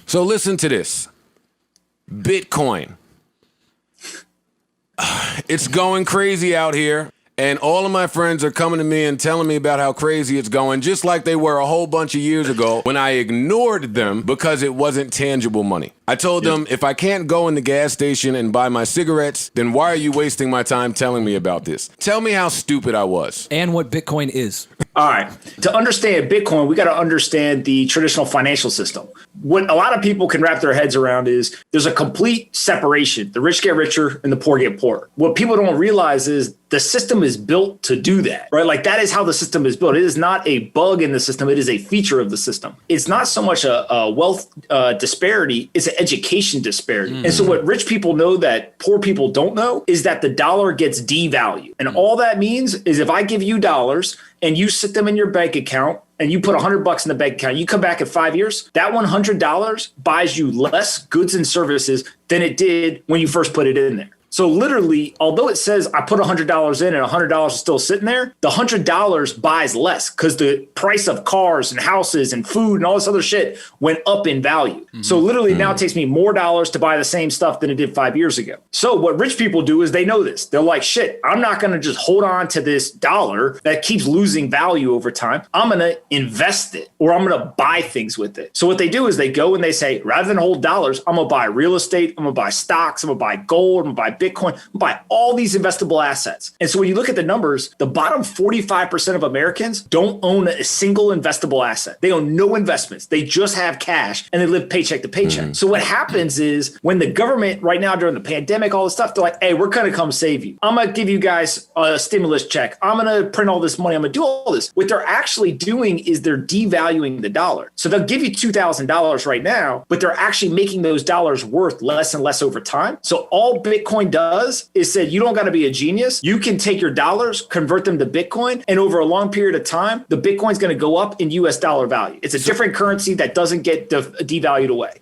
So listen to this. Bitcoin. It's going crazy out here. And all of my friends are coming to me and telling me about how crazy it's going, just like they were a whole bunch of years ago when I ignored them because it wasn't tangible money. I told them, if I can't go in the gas station and buy my cigarettes, then why are you wasting my time telling me about this? Tell me how stupid I was. And what Bitcoin is. All right. To understand Bitcoin, we got to understand the traditional financial system. What a lot of people can wrap their heads around is there's a complete separation. The rich get richer and the poor get poorer. What people don't realize is the system is built to do that, right? Like that is how the system is built. It is not a bug in the system. It is a feature of the system. It's not so much a wealth disparity. It's an education disparity. And so what rich people know that poor people don't know is that the dollar gets devalued. And all that means is if I give you dollars and you sit them in your bank account and you put $100 in the bank account, you come back in 5 years, that $100 buys you less goods and services than it did when you first put it in there. So literally, although it says I put $100 in and $100 is still sitting there, the $100 buys less because the price of cars and houses and food and all this other shit went up in value. So literally now it takes me more dollars to buy the same stuff than it did 5 years ago. So what rich people do is they know this. They're like, shit, I'm not going to just hold on to this dollar that keeps losing value over time. I'm going to invest it or I'm going to buy things with it. So what they do is they go and they say, rather than hold dollars, I'm going to buy real estate. I'm going to buy stocks. I'm going to buy gold. I'm going to buy Bitcoin, buy all these investable assets. And so when you look at the numbers, the bottom 45% of Americans don't own a single investable asset. They own no investments. They just have cash and they live paycheck to paycheck. So what happens is when the government right now during the pandemic, all this stuff, they're like, hey, we're going to come save you. I'm going to give you guys a stimulus check. I'm going to print all this money. I'm going to do all this. What they're actually doing is they're devaluing the dollar. So they'll give you $2,000 right now, but they're actually making those dollars worth less and less over time. So all Bitcoin does is said, you don't got to be a genius. You can take your dollars, convert them to Bitcoin. And over a long period of time, the Bitcoin's going to go up in US dollar value. It's a different currency that doesn't get devalued away.